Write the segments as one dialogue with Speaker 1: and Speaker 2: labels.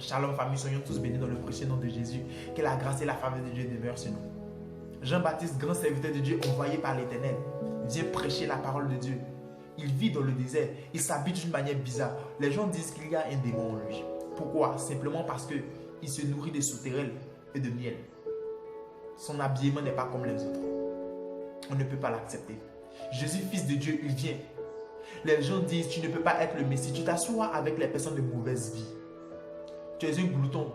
Speaker 1: Shalom famille, soyons tous bénis dans le précieux nom de Jésus. Que la grâce et la faveur de Dieu demeurent sur nous. Jean-Baptiste, grand serviteur de Dieu, envoyé par l'Éternel, vient prêcher la parole de Dieu. Il vit dans le désert, il s'habille d'une manière bizarre. Les gens disent qu'il y a un démon en lui. Pourquoi? Simplement parce qu'il se nourrit de sauterelles et de miel. Son habillement n'est pas comme les autres. On ne peut pas l'accepter. Jésus, fils de Dieu, il vient. Les gens disent, tu ne peux pas être le Messie. Tu t'assois avec les personnes de mauvaise vie. Tu es un glouton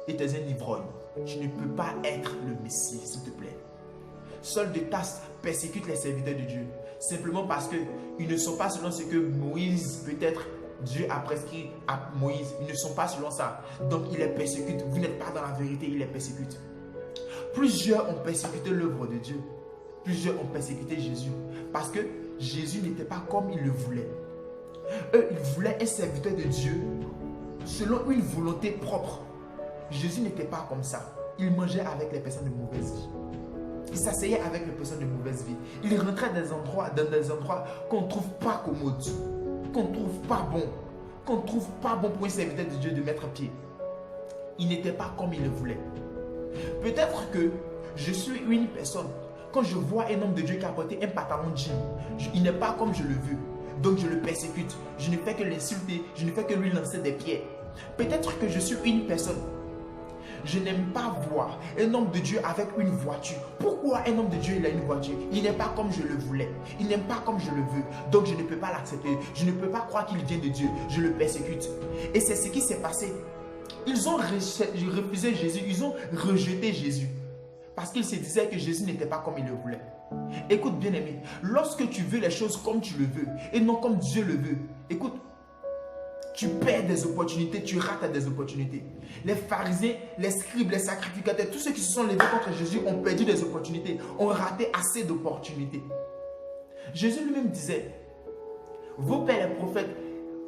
Speaker 1: et tu es un ivrogne. Tu ne peux pas être le Messie, s'il te plaît. Saul de Tarse persécute les serviteurs de Dieu. Simplement parce qu'ils ne sont pas selon ce que Moïse, peut-être Dieu a prescrit à Moïse. Ils ne sont pas selon ça. Donc il les persécute. Vous n'êtes pas dans la vérité, il les persécute. Plusieurs ont persécuté l'œuvre de Dieu. Plusieurs ont persécuté Jésus. Parce que Jésus n'était pas comme ils le voulaient. Eux, ils voulaient un serviteur de Dieu selon une volonté propre. Jésus n'était pas comme ça. Il mangeait avec les personnes de mauvaise vie. Il s'asseyait avec les personnes de mauvaise vie. Il rentrait dans des endroits qu'on ne trouve pas commodes, qu'on ne trouve pas bon, qu'on ne trouve pas bon pour un serviteur de Dieu de mettre pied. Il n'était pas comme il le voulait. Peut-être que je suis une personne, quand je vois un homme de Dieu qui a porté un pantalon jean, il n'est pas comme je le veux. Donc je le persécute. Je ne fais que l'insulter, je ne fais que lui lancer des pierres. Peut-être que je suis une personne. Je n'aime pas voir un homme de Dieu avec une voiture. Pourquoi un homme de Dieu il a une voiture? Il n'est pas comme je le voulais. Il n'aime pas comme je le veux. Donc je ne peux pas l'accepter. Je ne peux pas croire qu'il vient de Dieu. Je le persécute. Et c'est ce qui s'est passé. Ils ont refusé Jésus. Ils ont rejeté Jésus. Parce qu'ils se disaient que Jésus n'était pas comme il le voulait. Écoute bien aimé. Lorsque tu veux les choses comme tu le veux et non comme Dieu le veut. Écoute. Tu perds des opportunités, tu rates des opportunités. Les pharisiens, les scribes, les sacrificateurs, tous ceux qui se sont levés contre Jésus ont perdu des opportunités, ont raté assez d'opportunités. Jésus lui-même disait, vos pères les prophètes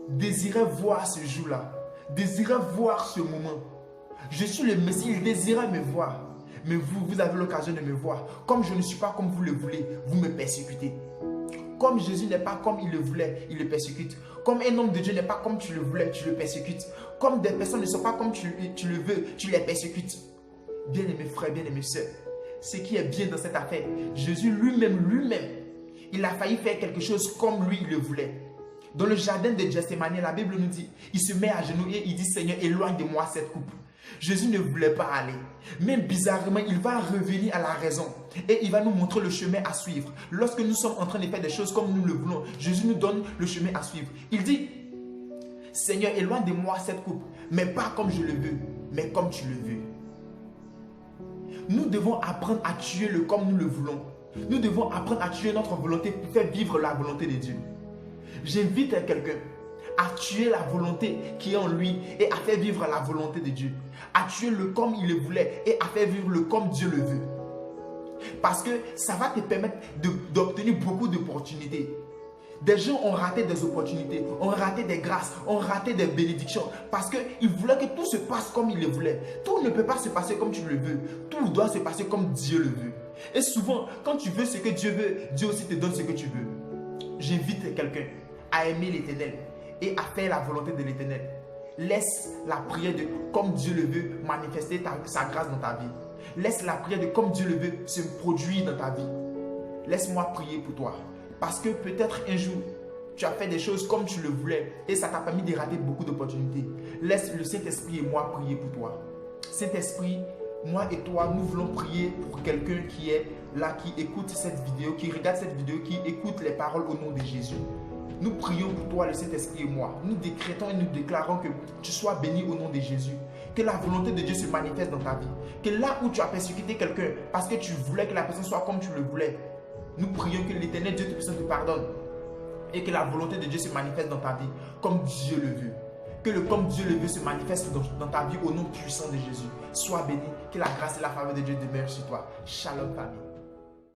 Speaker 1: désiraient voir ce jour-là, désiraient voir ce moment. Je suis le Messie, ils désiraient me voir. Mais vous avez l'occasion de me voir. Comme je ne suis pas comme vous le voulez, vous me persécutez. Comme Jésus n'est pas comme il le voulait, il le persécute. Comme un homme de Dieu n'est pas comme tu le voulais, tu le persécutes. Comme des personnes ne sont pas comme tu le veux, tu les persécutes. Bien-aimés frères, bien-aimés sœurs, ce qui est bien dans cette affaire, Jésus lui-même, il a failli faire quelque chose comme lui il le voulait. Dans le jardin de Gethsémani, la Bible nous dit, il se met à genoux et il dit, Seigneur, éloigne de moi cette coupe. Jésus ne voulait pas aller. Mais bizarrement, il va revenir à la raison. Et il va nous montrer le chemin à suivre. Lorsque nous sommes en train de faire des choses comme nous le voulons, Jésus nous donne le chemin à suivre. Il dit, Seigneur, éloigne de moi cette coupe. Mais pas comme je le veux, mais comme tu le veux. Nous devons apprendre à tuer le comme nous le voulons. Nous devons apprendre à tuer notre volonté pour faire vivre la volonté de Dieu. J'invite quelqu'un à tuer la volonté qui est en lui et à faire vivre la volonté de Dieu. À tuer le comme il le voulait et à faire vivre le comme Dieu le veut. Parce que ça va te permettre d'obtenir beaucoup d'opportunités. Des gens ont raté des opportunités, ont raté des grâces, ont raté des bénédictions parce qu'ils voulaient que tout se passe comme ils le voulaient. Tout ne peut pas se passer comme tu le veux. Tout doit se passer comme Dieu le veut. Et souvent, quand tu veux ce que Dieu veut, Dieu aussi te donne ce que tu veux. J'invite quelqu'un à aimer l'Éternel et à faire la volonté de l'Éternel. Laisse la prière de comme Dieu le veut manifester sa grâce dans ta vie. Laisse la prière de comme Dieu le veut se produire dans ta vie. Laisse-moi prier pour toi. Parce que peut-être un jour, tu as fait des choses comme tu le voulais et ça t'a permis de rater beaucoup d'opportunités. Laisse le Saint-Esprit et moi prier pour toi. Saint-Esprit, moi et toi, nous voulons prier pour quelqu'un qui est là, qui écoute cette vidéo, qui regarde cette vidéo, qui écoute les paroles au nom de Jésus. Nous prions pour toi, le Saint-Esprit et moi. Nous décrétons et nous déclarons que tu sois béni au nom de Jésus. Que la volonté de Dieu se manifeste dans ta vie. Que là où tu as persécuté quelqu'un parce que tu voulais que la personne soit comme tu le voulais, nous prions que l'Éternel Dieu Tout-Puissant te pardonne. Et que la volonté de Dieu se manifeste dans ta vie comme Dieu le veut. Que le comme Dieu le veut se manifeste dans ta vie au nom puissant de Jésus. Sois béni. Que la grâce et la faveur de Dieu demeurent sur toi. Shalom famille.